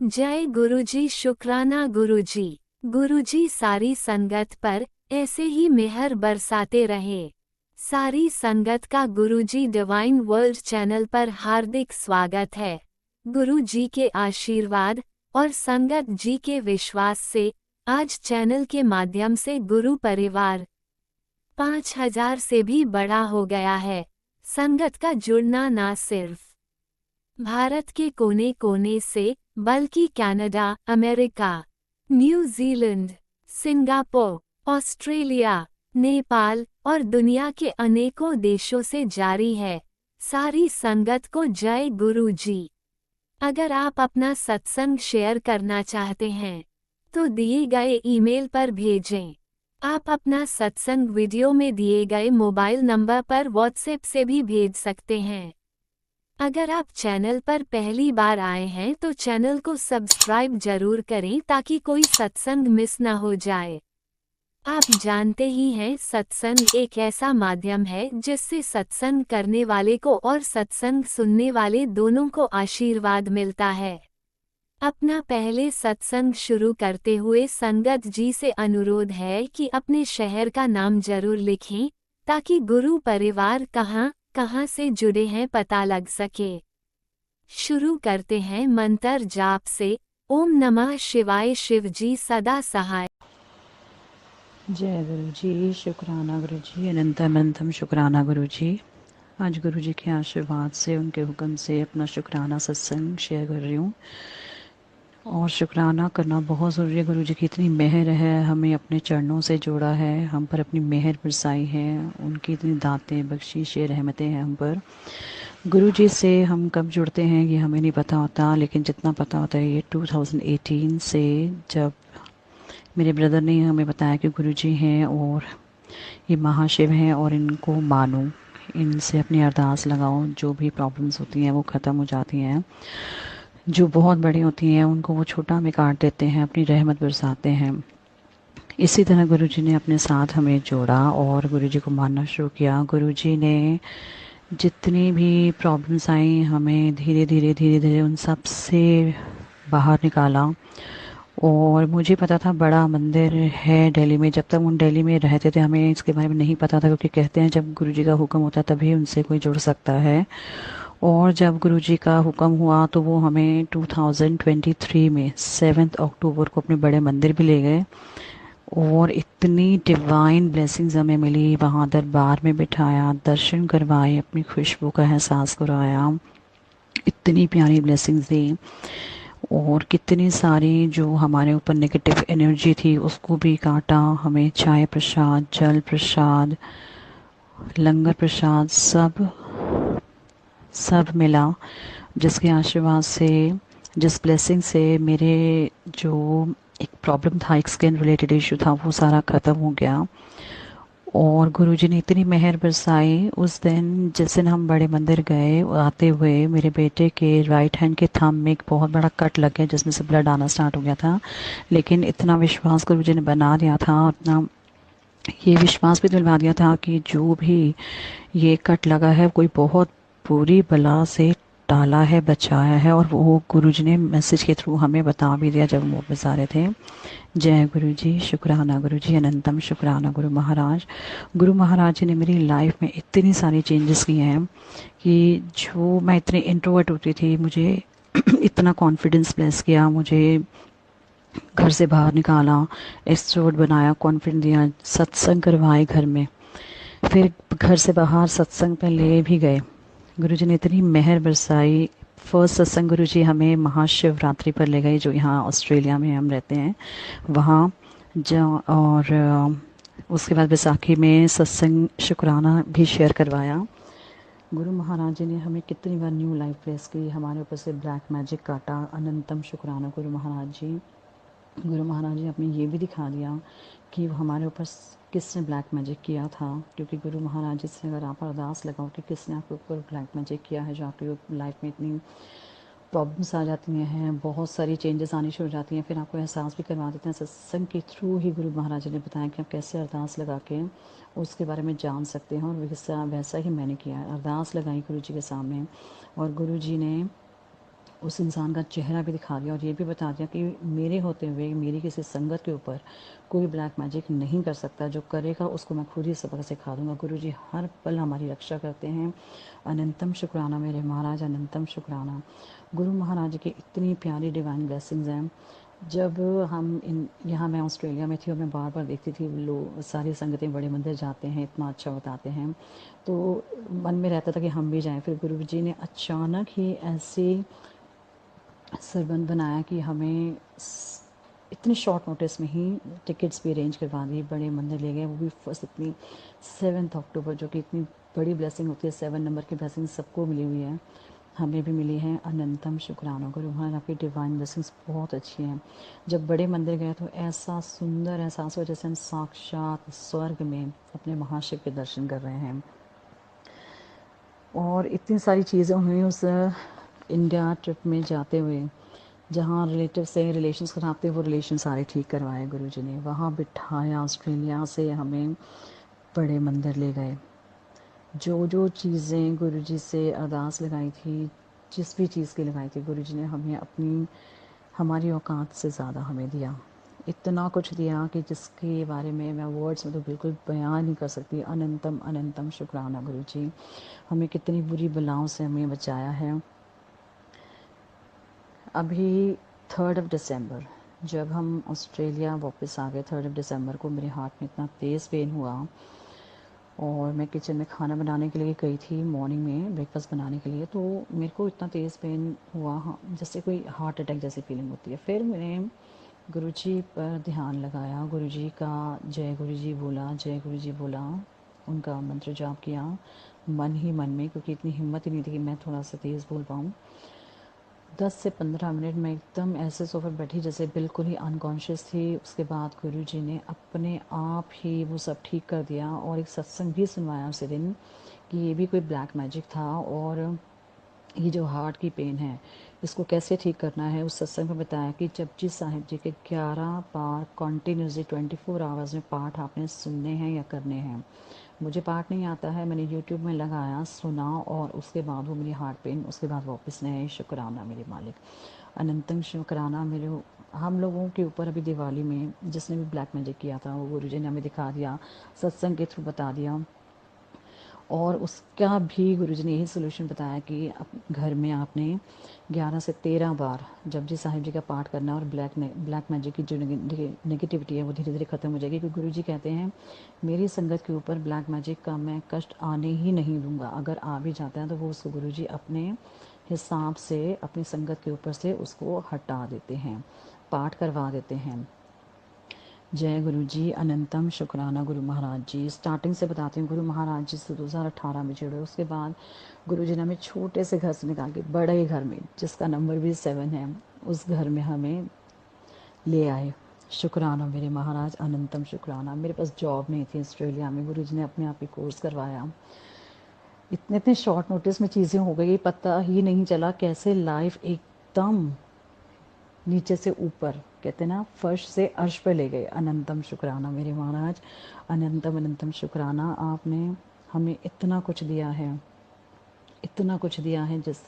जय गुरुजी। शुक्राना गुरुजी। गुरुजी सारी संगत पर ऐसे ही मेहर बरसाते रहे। सारी संगत का गुरुजी डिवाइन वर्ल्ड चैनल पर हार्दिक स्वागत है। गुरुजी के आशीर्वाद और संगत जी के विश्वास से आज चैनल के माध्यम से गुरु परिवार 5000 से भी बड़ा हो गया है। संगत का जुड़ना ना सिर्फ भारत के कोने कोने से बल्कि Canada, America, New Zealand, Singapore, Australia, Nepal और दुनिया के अनेकों देशों से जारी है। सारी संगत को जय गुरु जी। अगर आप अपना सत्संग शेयर करना चाहते हैं तो दिए गए ईमेल पर भेजें। आप अपना सत्संग वीडियो में दिए गए मोबाइल नंबर पर व्हाट्सएप से भी भेज सकते हैं। अगर आप चैनल पर पहली बार आए हैं तो चैनल को सब्सक्राइब जरूर करें ताकि कोई सत्संग मिस न हो जाए। आप जानते ही हैं सत्संग एक ऐसा माध्यम है जिससे सत्संग करने वाले को और सत्संग सुनने वाले दोनों को आशीर्वाद मिलता है। अपना पहले सत्संग शुरू करते हुए संगत जी से अनुरोध है कि अपने शहर का नाम जरूर लिखें ताकि गुरु परिवार कहाँ से जुड़े हैं पता लग सके। शुरू करते हैं मंत्र जाप से। ओम नमः शिवाय। शिव जी सदा सहाय। जय गुरु जी। शुक्राना गुरु जी। अनंतम शुक्राना गुरु जी। आज गुरु जी के आशीर्वाद से, उनके हुक्म से अपना शुक्राना सत्संग शेयर कर रही हूँ। और शुक्राना करना बहुत ज़रूरी है। गुरु जी की इतनी मेहर है, हमें अपने चरणों से जोड़ा है, हम पर अपनी मेहर बरसाई है। उनकी इतनी दातें, बख्शीशें, रहमतें हैं हम पर। गुरु जी से हम कब जुड़ते हैं ये हमें नहीं पता होता, लेकिन जितना पता होता है ये 2018 से, जब मेरे ब्रदर ने हमें बताया कि गुरुजी हैं और ये महाशिव हैं और इनको मानो, इनसे अपनी अरदास लगाओ, जो भी प्रॉब्लम्स होती हैं वो ख़त्म हो जाती हैं, जो बहुत बड़ी होती हैं उनको वो छोटा में काट देते हैं, अपनी रहमत बरसाते हैं। इसी तरह गुरुजी ने अपने साथ हमें जोड़ा और गुरुजी को मानना शुरू किया। गुरुजी ने जितनी भी प्रॉब्लम्स आई हमें धीरे धीरे उन सब से बाहर निकाला। और मुझे पता था बड़ा मंदिर है दिल्ली में, जब तक हम दिल्ली में रहते थे हमें इसके बारे में नहीं पता था, क्योंकि कहते हैं जब गुरुजी का हुक्म होता है तभी उनसे कोई जुड़ सकता है। और जब गुरुजी का हुक्म हुआ तो वो हमें 2023 में 7 अक्टूबर को अपने बड़े मंदिर भी ले गए और इतनी डिवाइन ब्लेसिंग्स हमें मिली। वहाँ दरबार में बिठाया, दर्शन करवाए, अपनी खुशबू का एहसास करवाया, इतनी प्यारी ब्लेसिंग्स दी। और कितनी सारी जो हमारे ऊपर नेगेटिव एनर्जी थी उसको भी काटा। हमें चाय प्रसाद, जल प्रसाद, लंगर प्रसाद सब मिला, जिसके आशीर्वाद से, जिस ब्लेसिंग से मेरे जो एक प्रॉब्लम था, एक स्किन रिलेटेड इशू था, वो सारा ख़त्म हो गया। और गुरुजी ने इतनी मेहर बरसाई। उस दिन जिस दिन हम बड़े मंदिर गए, आते हुए मेरे बेटे के राइट हैंड के थंब में एक बहुत बड़ा कट लग गया जिसमें से ब्लड आना स्टार्ट हो गया था। लेकिन इतना विश्वास गुरुजी ने बना दिया था, अपना ये विश्वास भी दिलवा दिया था कि जो भी ये कट लगा है कोई बहुत बुरी बला से टाला है, बचाया है। और वो गुरुजी ने मैसेज के थ्रू हमें बता भी दिया जब वो बता रहे थे। जय गुरु जी। शुक्राना गुरु जी। अनंतम शुक्राना गुरु महाराज। गुरु महाराज जी ने मेरी लाइफ में इतनी सारी चेंजेस किए हैं कि जो मैं इतनी इंट्रोवर्ट होती थी, मुझे इतना कॉन्फिडेंस ब्लेस किया, मुझे घर से बाहर निकाला, एक्सट्रोवर्ट बनाया, कॉन्फिडेंस दिया, सत्संग करवाए घर में, फिर घर से बाहर सत्संग पे ले भी गए। गुरु जी ने इतनी मेहर बरसाई। फर्स्ट सत्संग गुरु जी हमें महाशिवरात्रि पर ले गए, जो यहाँ ऑस्ट्रेलिया में हम रहते हैं वहाँ। और उसके बाद बैसाखी में सत्संग शुक्राना भी शेयर करवाया। गुरु महाराज जी ने हमें कितनी बार न्यू लाइफ प्लेस की, हमारे ऊपर से ब्लैक मैजिक काटा। अनंतम शुक्राना गुरु महाराज जी। गुरु महाराज जी आपने ये भी दिखा दिया कि हमारे ऊपर किसने ब्लैक मैजिक किया था, क्योंकि गुरु महाराज जी से अगर आप अरदास लगाओ कि किसने आपके ऊपर ब्लैक मैजिक किया है, जो आपकी लाइफ में इतनी प्रॉब्लम्स आ जाती हैं, बहुत सारी चेंजेस आनी शुरू हो जाती हैं, फिर आपको एहसास भी करवा देते हैं। सत्संग के थ्रू ही गुरु महाराज जी ने बताया कि आप कैसे अरदास लगा के उसके बारे में जान सकते हैं। और वैसा ही मैंने किया, अरदास लगाई गुरु जी के सामने और गुरु जी ने उस इंसान का चेहरा भी दिखा दिया और ये भी बता दिया कि मेरे होते हुए मेरी किसी संगत के ऊपर कोई ब्लैक मैजिक नहीं कर सकता, जो करेगा उसको मैं खुद ही सबक सिखा दूंगा। गुरु जी हर पल हमारी रक्षा करते हैं। अनंतम शुक्राना मेरे महाराज, अनंतम शुक्राना। गुरु महाराज की इतनी प्यारी डिवाइन ब्लेसिंग्स हैं। जब हम इन यहाँ मैं ऑस्ट्रेलिया में थी और मैं बार बार देखती थी लोग सारी संगतें बड़े मंदिर जाते हैं, इतना अच्छा बताते हैं, तो मन में रहता था कि हम भी जाएं। फिर गुरु जी ने अचानक ही ऐसे सरबंद बनाया कि हमें इतनी शॉर्ट नोटिस में ही टिकट्स भी अरेंज करवा दी, बड़े मंदिर ले गए, वो भी फर्स्ट इतनी 7 अक्टूबर, जो कि इतनी बड़ी ब्लेसिंग होती है। 7 नंबर की ब्लेसिंग सबको मिली हुई है, हमें भी मिली है। अनंतम शुक्राना गुरु महाराज, आपकी डिवाइन ब्लेसिंग्स बहुत अच्छी हैं। जब बड़े मंदिर गए तो ऐसा सुंदर एहसास हुआ जैसे हम साक्षात स्वर्ग में अपने महाशिव के दर्शन कर रहे हैं। और इतनी सारी चीज़ें हुई उस इंडिया ट्रिप में जाते हुए, जहाँ रिलेटिव से रिलेशंस खराब थे, वो रिलेशन सारे ठीक करवाए गुरुजी ने, वहाँ बिठाया, ऑस्ट्रेलिया से हमें बड़े मंदिर ले गए। जो जो चीज़ें गुरुजी से अरदास लगाई थी, जिस भी चीज़ की लगाई थी, गुरुजी ने हमें अपनी हमारी औकात से ज़्यादा हमें दिया। इतना कुछ दिया कि जिसके बारे में मैं वर्ड्स में तो बिल्कुल बयान नहीं कर सकती। अनंतम अनंतम शुक्राना गुरुजी, हमें कितनी बुरी बलाओं से हमें बचाया है। अभी 3 दिसंबर जब हम ऑस्ट्रेलिया वापस आ गए, 3 दिसंबर को मेरे हाथ में इतना तेज़ पेन हुआ और मैं किचन में खाना बनाने के लिए गई थी, मॉर्निंग में ब्रेकफास्ट बनाने के लिए, तो मेरे को इतना तेज़ पेन हुआ, हाँ, जैसे कोई हार्ट अटैक जैसी फीलिंग होती है। फिर मैंने गुरुजी पर ध्यान लगाया, गुरुजी का जय गुरुजी बोला, जय गुरुजी बोला, उनका मंत्र जाप किया मन ही मन में, क्योंकि इतनी हिम्मत ही नहीं थी कि मैं थोड़ा सा तेज़ बोल पाऊँ। 10 से 15 मिनट मैं एकदम ऐसे सोफे पर बैठी जैसे बिल्कुल ही अनकॉन्शियस थी। उसके बाद गुरुजी ने अपने आप ही वो सब ठीक कर दिया और एक सत्संग भी सुनवाया उसी दिन कि ये भी कोई ब्लैक मैजिक था और ये जो हार्ट की पेन है इसको कैसे ठीक करना है। उस सत्संग में बताया कि जपजी साहिब जी के 11 बार कॉन्टीन्यूसली 24 आवर्स में पाठ आपने सुनने हैं या करने हैं। मुझे पाठ नहीं आता है, मैंने यूट्यूब में लगाया, सुना और उसके बाद वो मेरी हार्ट पेन उसके बाद वापस नहीं आई। शुक्राना मेरे मालिक, अनंतम शुक्राना मेरे। हम लोगों के ऊपर अभी दिवाली में जिसने भी ब्लैक मैजिक किया था वो गुरुजी ने हमें दिखा दिया, सत्संग के थ्रू बता दिया और उसका भी गुरुजी ने यही सोल्यूशन बताया कि घर में आपने 11 से 13 बार जपजी साहिब जी का पाठ करना और ब्लैक मैजिक की जो नेगेटिविटी है वो धीरे धीरे ख़त्म हो जाएगी। क्योंकि गुरुजी कहते हैं मेरी संगत के ऊपर ब्लैक मैजिक का मैं कष्ट आने ही नहीं दूंगा, अगर आ भी जाता है तो वो उसको गुरुजी अपने हिसाब से अपनी संगत के ऊपर से उसको हटा देते हैं, पाठ करवा देते हैं। जय गुरु जी, अनंतम शुक्राना गुरु महाराज जी। स्टार्टिंग से बताती हूँ, गुरु महाराज जी से 2018 में जुड़े, उसके बाद गुरु जी ने हमें छोटे से घर से निकाल के बड़े घर में, जिसका नंबर भी 7 है, उस घर में हमें ले आए। शुक्राना मेरे महाराज, अनंतम शुक्राना। मेरे पास जॉब नहीं थी ऑस्ट्रेलिया में, गुरु जी ने अपने आप ही कोर्स करवाया। इतने इतने शॉर्ट नोटिस में चीज़ें हो गई, पता ही नहीं चला कैसे लाइफ एकदम नीचे से ऊपर, कहते ना, फर्श से अर्श पे ले गए। अनंतम शुक्राना मेरे महाराज, अनंतम अनंतम शुक्राना। आपने हमें इतना कुछ दिया है, इतना कुछ दिया है जिस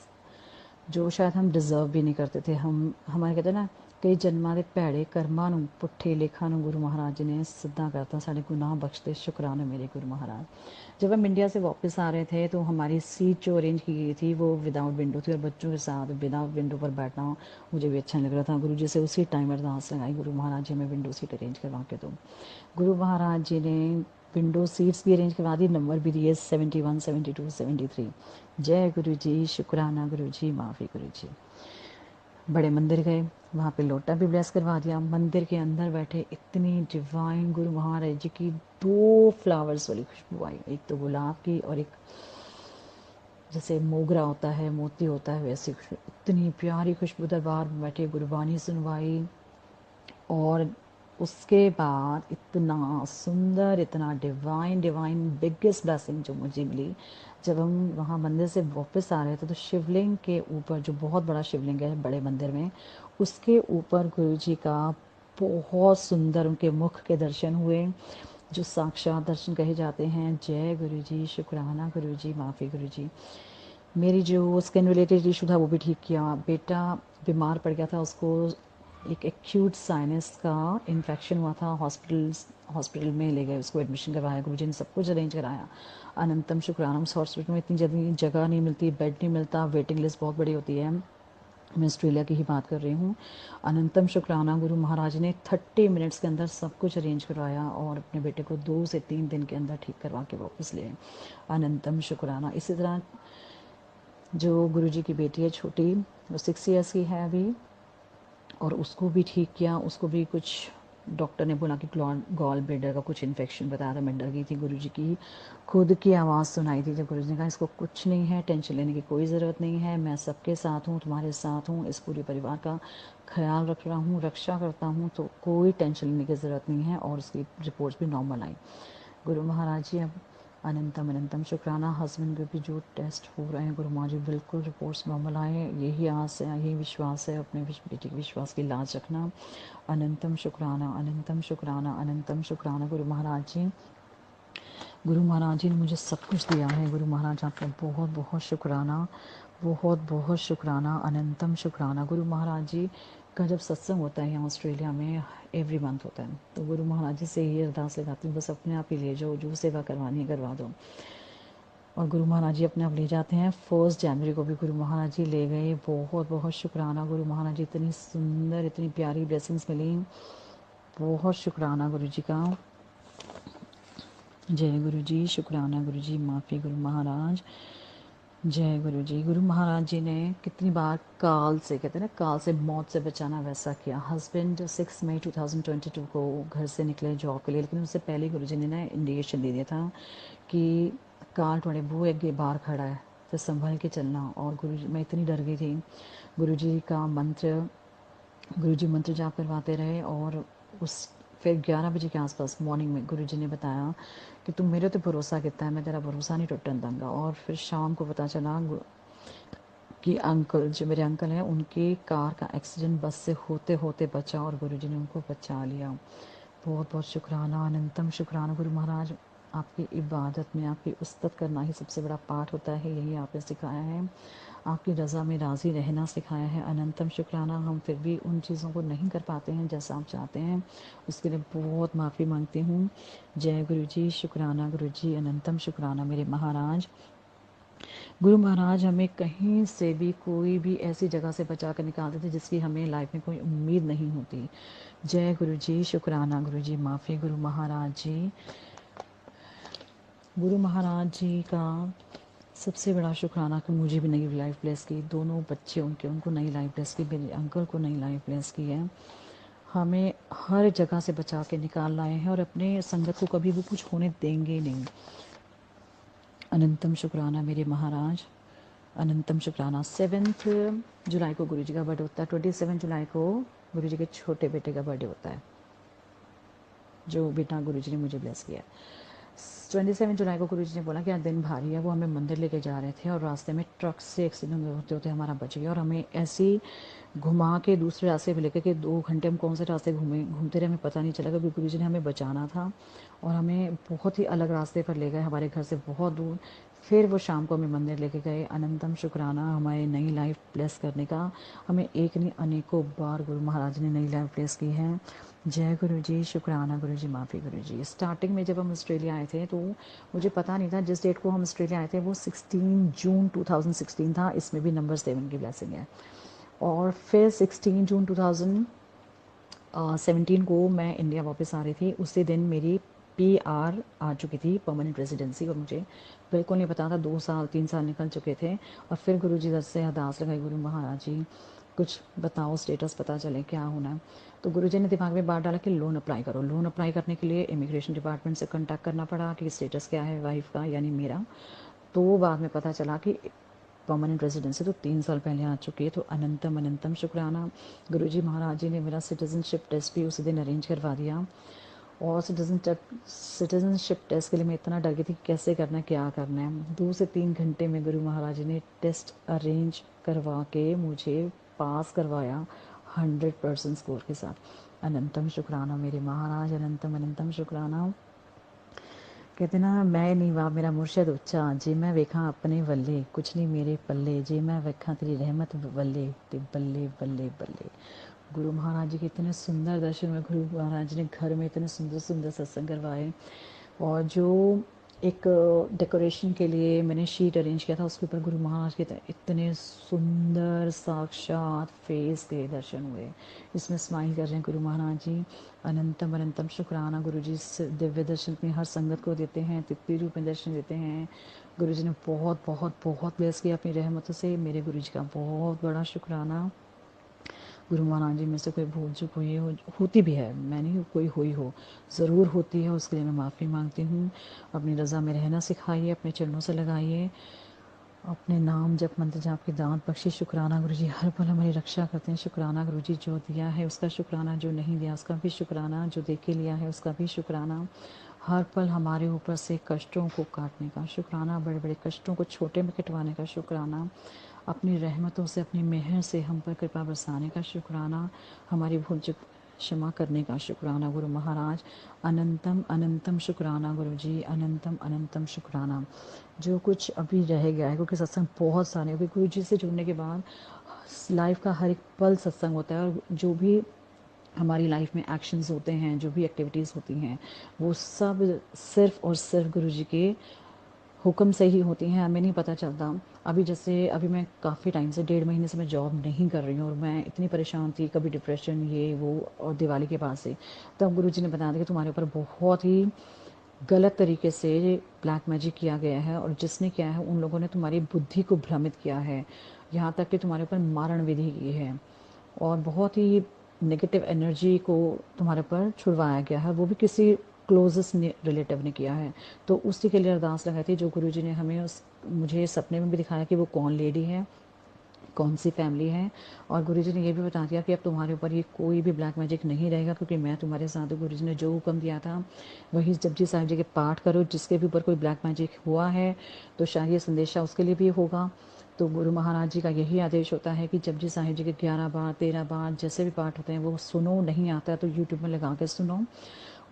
जो शायद हम डिज़र्व भी नहीं करते थे। हम हमारे कहते ना, कई जन्मां दे भैड़े कर्मां नूं पुट्ठे लेखां नूं गुरु महाराज जी ने सीधा करता, साढ़े गुनाह बख्शते। शुक्राना मेरे गुरु महाराज। जब हम इंडिया से वापस आ रहे थे तो हमारी सीट जो अरेंज की गई थी वो विदाउट विंडो थी और बच्चों के साथ विदाउट विंडो पर बैठना मुझे भी अच्छा नहीं लग रहा था। गुरु जी से उसी टाइम अरदास लगाई, गुरु महाराज जी हमें विंडो सीट अरेंज करवा के दो। गुरु महाराज जी ने विंडो सीट्स भी अरेंज करवा दी, नंबर भी दिए 71, 72, 73। जय गुरु जी, शुक्राना गुरु जी, माफ़ी गुरु जी। बड़े मंदिर गए, वहाँ पे लोटा भी ब्लेस करवा दिया। मंदिर के अंदर बैठे इतनी डिवाइन गुरु महाराज जी की 2 फ्लावर्स वाली खुशबू आई, एक तो गुलाब की और एक जैसे मोगरा होता है, मोती होता है, वैसी खुशबू, इतनी प्यारी खुशबू। दरबार में बैठे गुरबानी सुनवाई और उसके बाद इतना सुंदर, इतना डिवाइन डिवाइन बिगेस्ट ब्लेसिंग जो मुझे मिली, जब हम वहाँ मंदिर से वापस आ रहे थे तो शिवलिंग के ऊपर, जो बहुत बड़ा शिवलिंग है बड़े मंदिर में, उसके ऊपर गुरु जी का बहुत सुंदर उनके मुख के दर्शन हुए, जो साक्षात दर्शन कहे जाते हैं। जय गुरु जी, शुक्राना गुरु जी, माफ़ी गुरु जी। मेरी जो स्किन रिलेटेड इशू था वो भी ठीक किया। बेटा बीमार पड़ गया था, उसको एक एक्यूट साइनस का इन्फेक्शन हुआ था, हॉस्पिटल में ले गए, उसको एडमिशन करवाया, गुरुजी ने सब कुछ अरेंज कराया। अनंतम शुक्राना। उस हॉस्पिटल में इतनी जल्दी जगह नहीं मिलती, बेड नहीं मिलता, वेटिंग लिस्ट बहुत बड़ी होती है। मैं ऑस्ट्रेलिया की ही बात कर रही हूँ। अनंतम शुक्राना, गुरु महाराज ने 30 मिनट्स के अंदर सब कुछ अरेंज करवाया और अपने बेटे को 2 से 3 दिन के अंदर ठीक करवा के वापस ले आए। अनंतम शुक्राना। इसी तरह जो गुरुजी की बेटी है छोटी, वो 6 ईयर्स की है अभी, और उसको भी ठीक किया। उसको भी कुछ डॉक्टर ने बोला कि गॉल ब्लेडर का कुछ इन्फेक्शन बताया था। मैं डर गई थी, गुरुजी की खुद की आवाज़ सुनाई थी जब गुरुजी ने कहा इसको कुछ नहीं है, टेंशन लेने की कोई ज़रूरत नहीं है, मैं सबके साथ हूँ, तुम्हारे साथ हूँ, इस पूरे परिवार का ख्याल रख रहा हूँ, रक्षा करता हूँ, तो कोई टेंशन लेने की ज़रूरत नहीं है। और उसकी रिपोर्ट्स भी नॉर्मल आई। गुरु महाराज जी, अब अनंतम अनंतम शुक्राना। हस्बैंड के भी जो टेस्ट हो रहे हैं गुरु महाराज जी, बिल्कुल रिपोर्ट्स नॉर्मल आए। यही आस है, यही विश्वास है, अपने बेटे के विश्वास की लाज रखना। अनंतम शुक्राना, अनंतम शुक्राना, अनंतम शुक्राना गुरु महाराज जी। गुरु महाराज जी ने मुझे सब कुछ दिया है। गुरु महाराज आपका बहुत बहुत शुक्राना, बहुत बहुत शुक्राना, अनंतम शुक्राना। गुरु महाराज जी का जब सत्संग होता है यहाँ ऑस्ट्रेलिया में, एवरी मंथ होता है, तो गुरु महाराज जी से यही अरदास लगाती हूँ, बस अपने आप ही ले जाओ, जो सेवा करवानी है करवा दो। और गुरु महाराज जी अपने आप ले जाते हैं। 1 जनवरी को भी गुरु महाराज जी ले गए। बहुत बहुत शुक्राना गुरु महाराज जी, इतनी सुंदर, इतनी प्यारी ब्लेसिंग्स मिली। बहुत शुक्राना गुरु जी का। जय गुरु जी, शुक्राना गुरु जी, माफ़ी गुरु महाराज। जय गुरु जी। गुरु महाराज जी ने कितनी बार काल से, कहते हैं ना, काल से, मौत से बचाना, वैसा किया। हस्बैंड 6 मई 2022 को घर से निकले जॉब के लिए, लेकिन उससे पहले गुरु जी ने ना इंडिकेशन दे दिया था कि काल थोड़े बूहे के बाहर खड़ा है, तो संभल के चलना। और गुरु जी, मैं इतनी डर गई थी। गुरु जी का मंत्र, गुरु जी मंत्र जाप करवाते रहे। और उस फिर 11 बजे के आसपास मॉर्निंग में गुरु जी ने बताया कि तुम मेरे तो भरोसा कितना है, मैं तेरा भरोसा नहीं टूटने दूंगा। और फिर शाम को पता चला कि अंकल, जो मेरे अंकल हैं, उनकी कार का एक्सीडेंट बस से होते होते बचा और गुरु जी ने उनको बचा लिया। बहुत बहुत शुक्राना, अनंतम शुक्राना गुरु महाराज। आपकी इबादत में आपकी उस्तत करना ही सबसे बड़ा पाठ होता है, यही आपने सिखाया है। आपकी रज़ा में राज़ी रहना सिखाया है। अनंतम शुक्राना। हम फिर भी उन चीज़ों को नहीं कर पाते हैं जैसा आप चाहते हैं, उसके लिए बहुत माफ़ी मांगती हूँ। जय गुरु जी, शुक्राना गुरु जी, अनंतम शुक्राना मेरे महाराज। गुरु महाराज हमें कहीं से भी, कोई भी ऐसी जगह से बचा कर निकालते थे जिसकी हमें लाइफ में कोई उम्मीद नहीं होती। जय गुरु जी, शुक्राना गुरु जी, माफ़ी गुरु महाराज जी। गुरु महाराज जी का सबसे बड़ा शुक्राना कि मुझे भी नई लाइफ ब्लेस की, दोनों बच्चे उनको नई लाइफ ब्लेस की, मेरे अंकल को नई लाइफ ब्लेस की है। हमें हर जगह से बचा के निकाल लाए हैं और अपने संगत को कभी भी कुछ होने देंगे नहीं। अनंतम शुक्राना मेरे महाराज, अनंतम शुक्राना। 7 जुलाई को गुरु जी का बर्थडे होता है। 27 जुलाई को गुरु जी के छोटे बेटे का बर्थडे होता है, जो बेटा गुरु जी ने मुझे ब्लेस किया। 27 जुलाई को गुरु जी ने बोला कि आज दिन भारी है, वो हमें मंदिर लेके जा रहे थे और रास्ते में ट्रक से एक्सीडेंट होते होते हमारा बच गया। और हमें ऐसे ही घुमा के दूसरे रास्ते पे लेकर के 2 घंटे हम कौन से रास्ते घूमते रहे, हमें पता नहीं चला, क्योंकि गुरु जी ने हमें बचाना था और हमें बहुत ही अलग रास्ते पर ले गए, हमारे घर से बहुत दूर। फिर वो शाम को हमें मंदिर लेके गए। अनंतम शुक्राना हमारी नई लाइफ ब्लेस करने का। हमें एक नहीं अनेकों बार गुरु महाराज ने नई लाइफ ब्लेस की है। जय गुरु जी, शुक्राना गुरु जी, माफ़ी गुरु जी। स्टार्टिंग में जब हम ऑस्ट्रेलिया आए थे तो मुझे पता नहीं था, जिस डेट को हम ऑस्ट्रेलिया आए थे वो 16 जून 2016 था। इसमें भी नंबर 7 की ब्लेसिंग है। और फिर 16 जून 2017 को मैं इंडिया वापस आ रही थी। उसी दिन मेरी PR आ चुकी थी, परमानेंट रेजिडेंसी, और मुझे बिल्कुल नहीं पता था। 2 साल 3 साल निकल चुके थे। और फिर गुरु जी से अरदास लगाई, गुरु महाराज जी कुछ बताओ, स्टेटस पता चले क्या होना है। तो गुरु जी ने दिमाग में बात डाला कि लोन अप्लाई करो। लोन अप्लाई करने के लिए इमिग्रेशन डिपार्टमेंट से कॉन्टैक्ट करना पड़ा कि स्टेटस क्या है वाइफ का, यानी मेरा। तो बाद में पता चला कि परमानेंट रेजिडेंसी तो 3 साल पहले आ चुकी है। तो अनंतम अनंतम शुक्राना। गुरुजी महाराज जी ने मेरा सिटीजनशिप टेस्ट भी उसी दिन अरेंज करवा दिया। और सिटीजनशिप टेस्ट के लिए मैं इतना डर गई थी कि कैसे करना है, क्या करना है। 2 से 3 घंटे में गुरु महाराज जी ने टेस्ट अरेंज करवा के मुझे पास करवाया 100% स्कोर के साथ। अनंतम शुक्राना मेरे महाराज, अनंतम अनंतम शुक्राना। कहते ना, मैं नहीं वाह मेरा मुर्शद उच्चा, जे मैं वेखा अपने वल्ले, कुछ नहीं मेरे पल्ले, जे मैं वेखा तेरी रहमत वल्ले, ते बल्ले बल्ले बल्ले। गुरु महाराज जी के इतने सुंदर दर्शन में, गुरु महाराज जी ने घर में इतने सुंदर सुंदर सत्संग करवाए। और जो एक डेकोरेशन के लिए मैंने शीट अरेंज किया था, उसके ऊपर गुरु महाराज के इतने सुंदर साक्षात फेस के दर्शन हुए। इसमें स्माइल कर रहे हैं गुरु महाराज जी। अनंतम अनंतम शुक्राना गुरु जी, इस दिव्य दर्शन अपनी हर संगत को देते हैं, तिप्पी रूप में दर्शन देते हैं। गुरु जी ने बहुत बहुत बहुत ब्लेस किया अपनी रहमतों से। मेरे गुरु जी का बहुत बड़ा शुक्राना। गुरु महाराज जी में से कोई भूल चूक हुई हो, होती भी है, मैं नहीं कोई हुई हो, ज़रूर होती है, उसके लिए मैं माफ़ी मांगती हूँ। अपनी रज़ा में रहना सिखाइए, अपने चरणों से लगाइए, अपने नाम जप मंत्र जाप की दांत बख्शी। शुक्राना गुरु जी, हर पल हमारी रक्षा करते हैं। शुक्राना गुरु जी, जो दिया है उसका शुक्राना, जो नहीं दिया उसका भी शुक्राना, जो दे के लिया है उसका भी शुक्राना। हर पल हमारे ऊपर से कष्टों को काटने का शुक्राना, बड़े बड़े कष्टों को छोटे में कटवाने का शुक्राना, अपनी रहमतों से अपनी मेहर से हम पर कृपा बरसाने का शुक्राना, हमारी भूल चूक क्षमा करने का शुक्राना गुरु महाराज। अनंतम अनंतम शुक्राना गुरु जी, अनंतम अनंतम शुक्राना। जो कुछ अभी रह गया है, क्योंकि सत्संग बहुत सारे हैं, क्योंकि गुरु जी से जुड़ने के बाद लाइफ का हर एक पल सत्संग होता है। और जो भी हमारी लाइफ में एक्शंस होते हैं, जो भी एक्टिविटीज़ होती हैं, वो सब सिर्फ़ और सिर्फ गुरु जी के हुक्म से ही होती हैं, हमें नहीं पता चलता। अभी जैसे अभी मैं काफ़ी टाइम से 1.5 महीने से मैं जॉब नहीं कर रही हूँ, और मैं इतनी परेशान थी, कभी डिप्रेशन ये वो, और दिवाली के बाद से तब गुरु जी ने बताया था कि तुम्हारे ऊपर बहुत ही गलत तरीके से ब्लैक मैजिक किया गया है, और जिसने किया है उन लोगों ने तुम्हारी बुद्धि को भ्रमित किया है, यहाँ तक कि तुम्हारे ऊपर मारण विधि की है, और बहुत ही नेगेटिव एनर्जी को तुम्हारे पर छुड़वाया गया है, वो भी किसी क्लोजेस्ट रिलेटिव ने किया है। तो उसी के लिए अरदास लगाई थी, जो गुरुजी ने हमें मुझे सपने में भी दिखाया कि वो कौन लेडी है, कौन सी फैमिली है। और गुरुजी ने ये भी बता दिया कि अब तुम्हारे ऊपर ये कोई भी ब्लैक मैजिक नहीं रहेगा, क्योंकि मैं तुम्हारे साथ हूँ। गुरुजी ने जो हुक्म दिया था वही जपजी साहिब जी के पाठ करो। जिसके भी ऊपर कोई ब्लैक मैजिक हुआ है तो शायद ये संदेशा उसके लिए भी होगा। तो गुरु महाराज जी का यही आदेश होता है कि जपजी साहिब जी के 11 बार 13 बार जैसे भी पाठ होते हैं वो सुनो, नहीं आता है तो यूट्यूब में लगा के सुनो।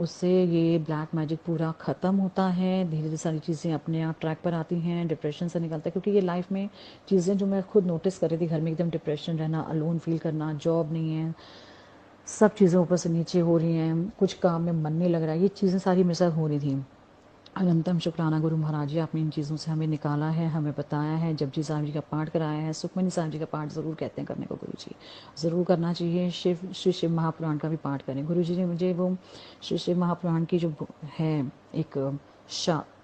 उससे ये ब्लैक मैजिक पूरा ख़त्म होता है। धीरे धीरे सारी चीज़ें अपने आप ट्रैक पर आती हैं, डिप्रेशन से निकलता है। क्योंकि ये लाइफ में चीज़ें जो मैं खुद नोटिस कर रही थी, घर में एकदम डिप्रेशन रहना, अलोन फील करना, जॉब नहीं है, सब चीज़ें ऊपर से नीचे हो रही हैं, कुछ काम में मन नहीं लग रहा है, ये चीज़ें सारी मेरे साथ हो रही थी। अनंतम शुक्राना गुरु महाराज जी, आपने इन चीज़ों से हमें निकाला है, हमें बताया है। जपजी साहिब जी का पाठ कराया है, सुखमनी साहिब जी का पाठ ज़रूर कहते हैं करने को गुरु जी, ज़रूर करना चाहिए। श्री शिव महापुराण का भी पाठ करें। गुरु जी ने मुझे वो श्री शिव महापुराण की जो है एक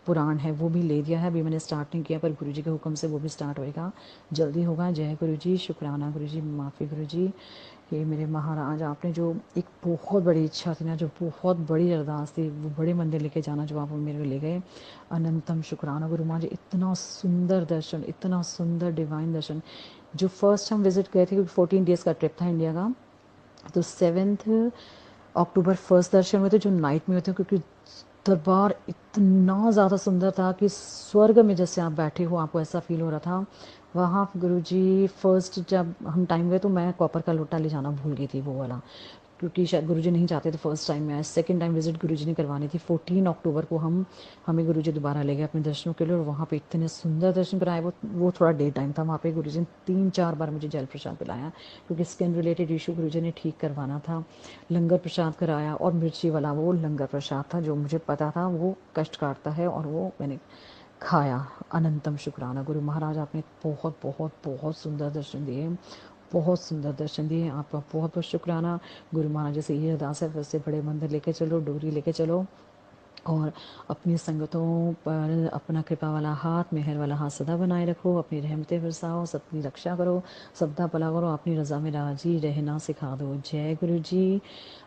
पुराण है वो भी ले दिया है। अभी मैंने स्टार्ट नहीं किया, पर गुरु जी के हुक्म से वो भी स्टार्ट होएगा, जल्दी होगा। जय गुरु जी, शुक्राना गुरु जी, माफ़ी गुरु जी। ये मेरे महाराज, आपने जो एक बहुत बड़ी इच्छा थी ना, जो बहुत बड़ी अरदास थी, वो बड़े मंदिर लेके जाना, जो आप मेरे को ले गए, अनंतम शुक्राना गुरु महाराज। इतना सुंदर दर्शन, इतना सुंदर डिवाइन दर्शन। जो फर्स्ट हम विजिट गए थे, क्योंकि 14 डेज़ का ट्रिप था इंडिया का, तो 7 अक्टूबर फर्स्ट दर्शन हुए थे, जो नाइट में होते हैं। क्योंकि दरबार इतना ज़्यादा सुंदर था कि स्वर्ग में जैसे आप बैठे हो, आपको ऐसा फील हो रहा था। वहाँ गुरुजी फर्स्ट जब हम टाइम गए तो मैं कॉपर का लोटा ले जाना भूल गई थी, वो वाला, क्योंकि शायद गुरुजी नहीं चाहते थे फर्स्ट टाइम में आए। सेकेंड टाइम विजिट गुरुजी ने करवानी थी। 14 अक्टूबर को हमें गुरुजी दोबारा ले गए अपने दर्शनों के लिए, और वहाँ पे इतने सुंदर दर्शन कराए। वो थोड़ा डे टाइम था। वहाँ पे गुरुजी ने 3-4 बार मुझे जल प्रसाद पिलाया, क्योंकि स्किन रिलेटेड इशू गुरुजी ने ठीक करवाना था। लंगर प्रसाद कराया, और मिर्ची वाला वो लंगर प्रसाद था, जो मुझे पता था वो कष्ट काटता है, और वो मैंने खाया। अनंतम शुक्राना गुरु महाराज, आपने बहुत बहुत बहुत सुंदर दर्शन दिए, बहुत सुंदर दर्शन दिए। आपका बहुत बहुत शुक्राना। गुरु महाराज से ये अरदास है, वैसे बड़े मंदिर लेके चलो, डोरी लेके चलो, और अपनी संगतों पर अपना कृपा वाला हाथ, मेहर वाला हाथ सदा बनाए रखो। अपनी रहमतें बरसाओ, सबकी रक्षा करो, सबका भला करो, अपनी रज़ा में राजी रहना सिखा दो। जय गुरु जी,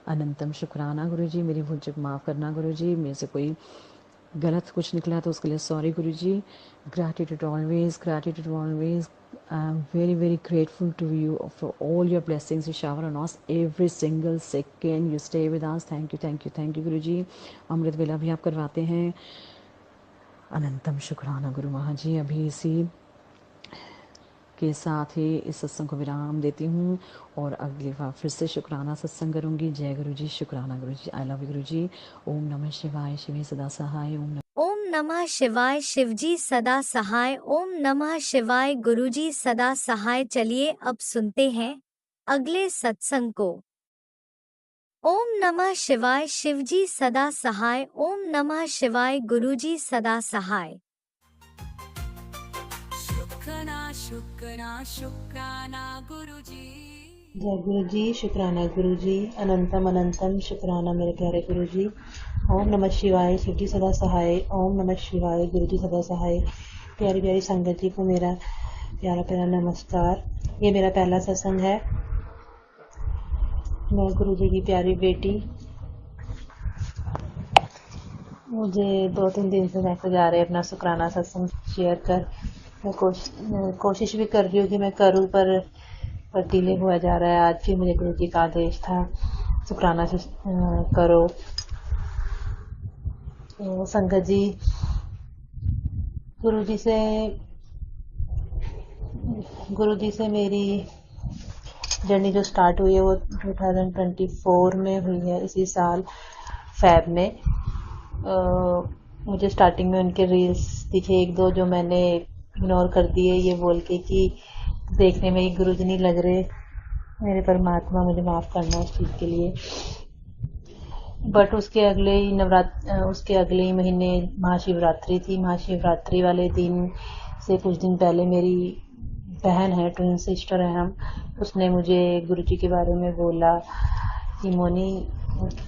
अनंतम शुक्राना गुरु जी। मेरी भूल चूक माफ़ करना गुरु जी, मेरे से कोई गलत कुछ निकला तो उसके लिए sorry guru ji. Gratitude always, gratitude always. I am very very grateful to you for all your blessings you shower on us every single second you stay with us. Thank you thank you thank you guru ji. अमृत वेला भी आप करवाते हैं। अनंतम शुक्राना गुरु महाजी। अभी इसी के साथ ही इस सत्संग को विराम देती हूँ, और अगली बार फिर से शुक्राना सत्संग करूँगी। जय गुरु जी, शुक्राना गुरु जी, आई लव यू गुरु जी। ओम नमः शिवाय, शिवे सदा सहाय। ओम नमः शिवाय शिवजी सदा सहाय। ओम नमः शिवाय गुरुजी सदा सहाय। चलिए अब सुनते हैं अगले सत्संग को। ओम नमः शिवाय शिवजी सदा सहाय। ओम नमः शिवाय गुरुजी सदा सहाय। शुक्राना गुरुजी। जय गुरु जी, शुक्राना गुरु जी, अनंतम अनंतम शुक्राना मेरे प्यारे गुरु जी। ओम नमः शिवाय शिव जी सदा सहाय। ओम नमः शिवाय गुरु जी सदा सहाय। प्यारी प्यारी संगत जी को मेरा प्यारा प्यारा नमस्कार। ये मेरा पहला सत्संग है। मैं गुरु जी की प्यारी बेटी। मुझे 2-3 दिन से मैसेज आ रहे हैं अपना शुक्राना सत्संग शेयर कर। मैं कोशिश भी कर रही हूँ कि मैं करूँ, पर डिले हुआ जा रहा है। आज फिर मुझे गुरु जी का आदेश था शुक्राना से करो। तो संगत जी, गुरु जी से मेरी जर्नी जो स्टार्ट हुई है वो 2024 में हुई है, इसी साल फैब में। मुझे स्टार्टिंग में उनके रील्स दिखे 1-2 जो मैंने इग्नोर कर दिए, ये बोल के कि देखने में ही गुरु जी नहीं लग रहे। मेरे परमात्मा, मुझे माफ़ करना उस चीज़ के लिए। बट उसके अगले ही महीने महाशिवरात्रि थी। महाशिवरात्रि वाले दिन से कुछ दिन पहले मेरी बहन है, ट्विन सिस्टर है हम, उसने मुझे गुरु जी के बारे में बोला कि मोनी,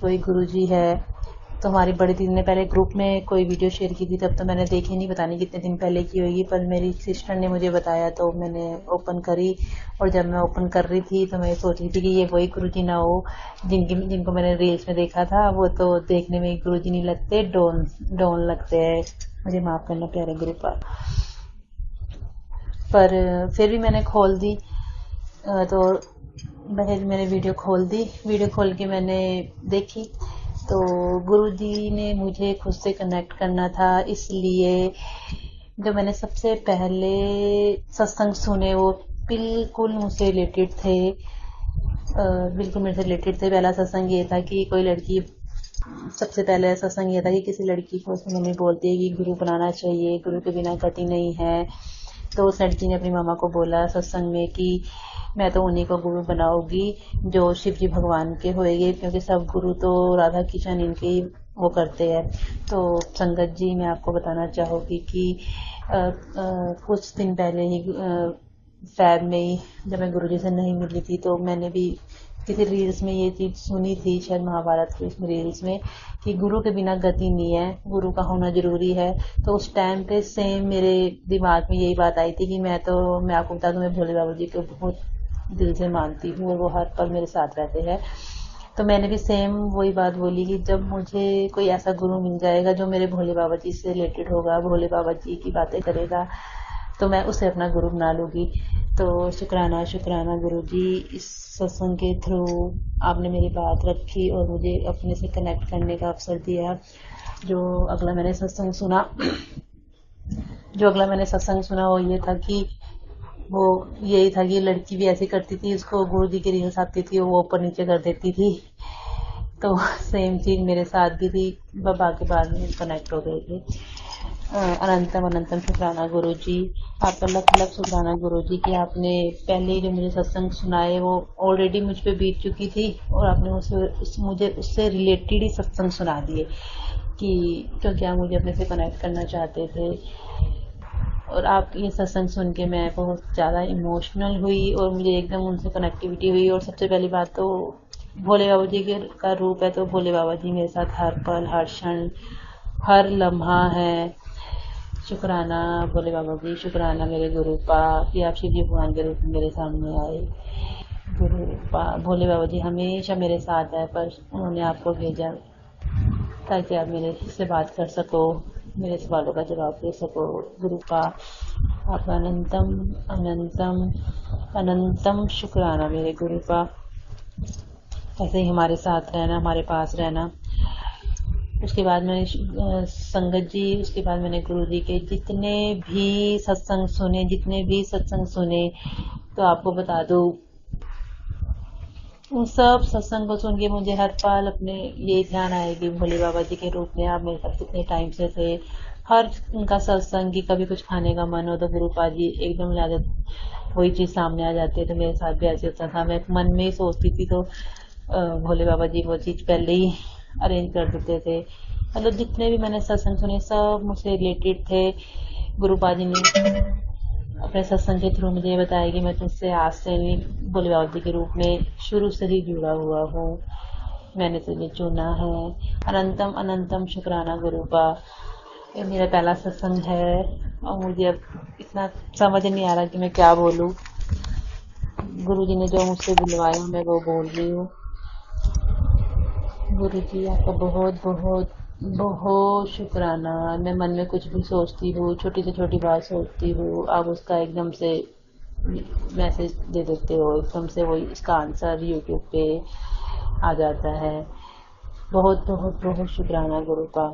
कोई गुरु जी है। तो हमारी बड़ी दीदी ने पहले ग्रुप में कोई वीडियो शेयर की थी, तब तो मैंने देखी नहीं, पता नहीं कितने दिन पहले की होगी, पर मेरी सिस्टर ने मुझे बताया तो मैंने ओपन करी। और जब मैं ओपन कर रही थी तो मैं सोच रही थी कि ये वही गुरुजी ना हो जिनको मैंने रील्स में देखा था। वो तो देखने में गुरुजी नहीं लगते, डोन लगते हैं। मुझे माफ़ करना प्यारे गुरु पर फिर भी मैंने खोल दी। तो मैंने वीडियो खोल के मैंने देखी। तो गुरुजी ने मुझे खुद से कनेक्ट करना था, इसलिए जो मैंने सबसे पहले सत्संग सुने वो बिल्कुल मुझसे रिलेटेड थे। पहला सत्संग ये था कि सबसे पहले सत्संग ये था कि किसी लड़की को उसमें मम्मी बोलती है कि गुरु बनाना चाहिए, गुरु के बिना गति नहीं है। तो उस लड़की ने अपनी मामा को बोला सत्संग में कि मैं तो उन्हीं को गुरु बनाऊंगी जो शिव जी भगवान के होएंगे, क्योंकि सब गुरु तो राधा किशन इनके ही वो करते हैं। तो संगत जी, मैं आपको बताना चाहूँगी कि कुछ दिन पहले ही फैब में ही जब मैं गुरु जी से नहीं मिली थी, तो मैंने भी किसी रील्स में ये चीज़ सुनी थी, शायद महाभारत की उसमें रील्स में, कि गुरु के बिना गति नहीं है, गुरु का होना जरूरी है। तो उस टाइम पे सेम मेरे दिमाग में यही बात आई थी कि मैं आपको बता दूं, मैं भोले बाबा जी को बहुत दिल से मानती हूँ और वो हर पल मेरे साथ रहते हैं। तो मैंने भी सेम वही बात बोली कि जब मुझे कोई ऐसा गुरु मिल जाएगा जो मेरे भोले बाबा जी से रिलेटेड होगा, भोले बाबा जी की बातें करेगा, तो मैं उसे अपना गुरु बना लूँगी। तो शुक्राना गुरु जी, इस सत्संग के थ्रू आपने मेरी बात रखी और मुझे अपने से कनेक्ट करने का अवसर दिया। जो अगला मैंने सत्संग सुना वो यही था कि लड़की भी ऐसी करती थी, उसको गुरु जी की रील्स आती थी, वो ऊपर नीचे कर देती थी। तो सेम चीज़ मेरे साथ भी थी, बाबा के बाद में कनेक्ट हो गए थे। अनंतम शुक्राना गुरु जी, आपका लख शुक्राना गुरु जी कि आपने पहले जो मुझे सत्संग सुनाए वो ऑलरेडी मुझ पे बीत चुकी थी, और आपने मुझे उससे रिलेटेड ही सत्संग सुना दिए क्योंकि आप मुझे अपने से कनेक्ट करना चाहते थे। और आप ये सत्संग सुन के मैं बहुत ज़्यादा इमोशनल हुई और मुझे एकदम उनसे कनेक्टिविटी हुई। और सबसे पहली बात तो भोले बाबा जी का रूप है, तो भोले बाबा जी मेरे साथ हर पल, हर क्षण, हर लम्हा है। शुक्राना भोले बाबा जी, शुक्राना मेरे गुरु पा कि आप शिव जी भगवान के रूप में मेरे सामने आए। भोले बाबा जी हमेशा मेरे साथ है, पर उन्होंने आपको भेजा ताकि आप मेरे से बात कर सको, मेरे सवालों का जवाब दे सको। गुरुपा, आपका अनंतम शुक्राना मेरे गुरुपा। ऐसे ही हमारे साथ रहना, हमारे पास रहना। उसके बाद मैंने संगत जी, उसके बाद मैंने गुरु जी के जितने भी सत्संग सुने, तो आपको बता दूं, उन सब सत्संग को सुन के मुझे हर पल अपने ये ध्यान आएगी भोले बाबा जी के रूप में आप मेरे साथ कितने टाइम से थे, हर उनका सत्संग की कभी कुछ खाने का मन हो तो गुरुपा जी एकदम ला वही चीज़ सामने आ जाती है। तो मेरे साथ भी ऐसे होता था, मैं मन में ही सोचती थी तो भोले बाबा जी वो चीज़ पहले ही अरेंज कर देते थे। मतलब जितने भी मैंने सत्संग सुने सब मुझसे रिलेटेड थे। गुरुपा जी ने अपने सत्संग के थ्रू मुझे ये बताया कि मैं तुझसे आज से नहीं भोले बाबा जी के रूप में शुरू से ही जुड़ा हुआ हूँ, मैंने तुझे चुना है। अनंतम अनंतम शुक्राना गुरुपा। ये मेरा पहला सत्संग है और मुझे अब इतना समझ नहीं आ रहा कि मैं क्या बोलूँ। गुरु जी ने जो मुझसे बुलवाया मैं वो बोल रही हूँ। गुरु जी आपका बहुत बहुत बहुत शुक्राना। मैं मन में कुछ भी सोचती हूँ, छोटी से छोटी बात सोचती हूँ, आप उसका एकदम से मैसेज दे देते हो, एकदम से वही इसका आंसर यूट्यूब पे आ जाता है। बहुत बहुत बहुत शुक्राना गुरु का।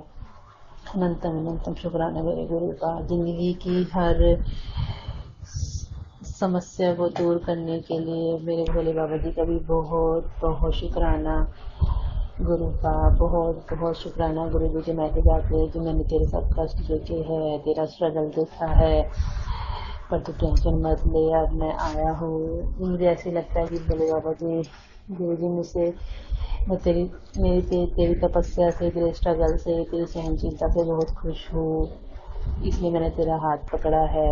अनंतम अनंतम शुक्राना मेरे गुरु का। जिंदगी की हर समस्या को दूर करने के लिए मेरे भोले बाबा जी का भी बहुत बहुत शुक्राना गुरु का। बहुत बहुत शुक्राना गुरु जी के मैसेज आते हैं कि मैंने तेरे साथ कष्ट देखे है, तेरा स्ट्रगल देखा है, पर तू टेंशन मत ले, अब मैं आया हूँ। मुझे ऐसे लगता है कि भोले बाबा जी गुरु जी मुझसे मैं तेरी तपस्या से, तेरे स्ट्रगल से, तेरी सहनशीलता से बहुत खुश हूँ, इसलिए मैंने तेरा हाथ पकड़ा है,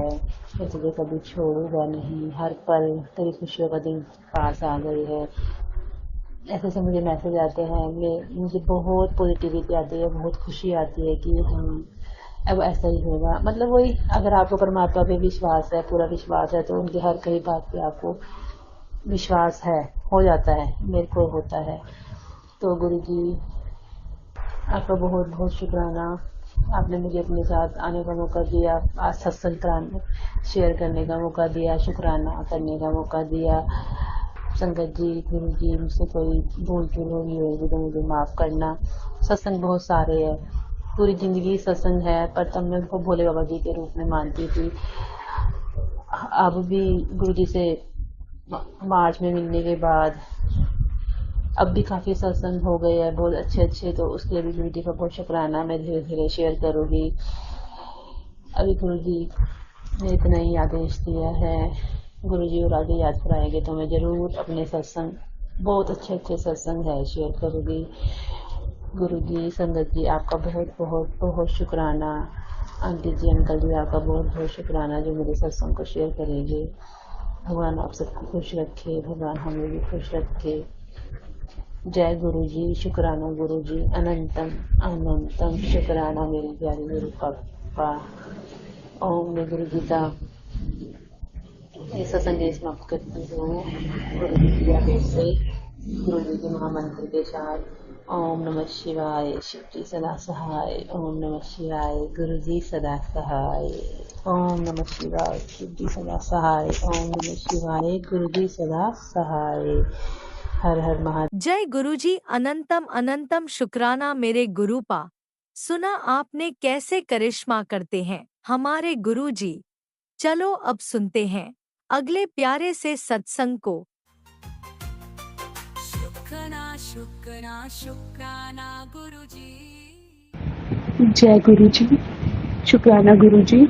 मैं तुझे कभी छोड़ूंगा नहीं, हर पल तेरी खुशियों का दिन पास आ गई है। ऐसे से मुझे मैसेज आते हैं, मुझे बहुत पॉजिटिविटी आती है, बहुत खुशी आती है कि अब ऐसा ही होगा। मतलब वही, अगर आपको परमात्मा पे विश्वास है, पूरा विश्वास है, तो उनकी हर कई बात पे आपको विश्वास है, हो जाता है, मेरे को होता है। तो गुरु जी आपका बहुत बहुत शुक्राना। आपने मुझे अपने साथ आने का मौका दिया, आज सत्संग शेयर करने का मौका दिया, शुक्राना करने का मौका दिया। संगत जी, गुरु जी, मुझसे कोई भूल चूल होगी तो मुझे माफ़ करना। सत्संग बहुत सारे हैं, पूरी ज़िंदगी सत्संग है, पर तब मैं उनको भोले बाबा जी के रूप में मानती थी। अब भी गुरु जी से मार्च में मिलने के बाद अब भी काफ़ी सत्संग हो गए हैं, बहुत अच्छे अच्छे, तो उसके लिए भी गुरु जी का बहुत शुक्राना। मैं धीरे धीरे शेयर करूँगी। अभी गुरु जी ने इतना ही आदेश दिया है, गुरु जी और आगे याद कराएंगे तो मैं ज़रूर अपने सत्संग, बहुत अच्छे अच्छे सत्संग है, शेयर करूँगी। गुरु जी, संगत जी, आपका बहुत बहुत बहुत शुक्राना। आंटी जी, अंकल जी, आपका बहुत बहुत शुक्राना जो मेरे सत्संग को शेयर करेंगे। भगवान आप सबको खुश रखे, भगवान हमें भी खुश रखे। जय गुरु जी, शुक्राना गुरु जी, अनंतम अनंतम शुक्राना मेरे प्यारे गुरु पापा। ओम मैं गुरु जी का ये सत्संग समाप्त करती हूँ। गुरु जी की आदेश से, गुरु जी के महामंत्र के साथ। ओम नमः शिवाय, शिव जी सदा सहाय। ओम नमः शिवाय, गुरु जी सदा सहाय। ओम नमः शिवाय, शिव जी सदा सहाय। ओम नमः शिवाय, गुरु जी सदा सहाय। हर हर महादेव। जय गुरुजी, अनंतम अनंतम शुक्राना मेरे गुरुपा। सुना आपने कैसे करिश्मा करते हैं हमारे गुरुजी। चलो अब सुनते हैं अगले प्यारे से सत्संग को। शुक्राना शुक्राना शुक्राना गुरुजी। जय गुरु जी, शुक्राना गुरु जी।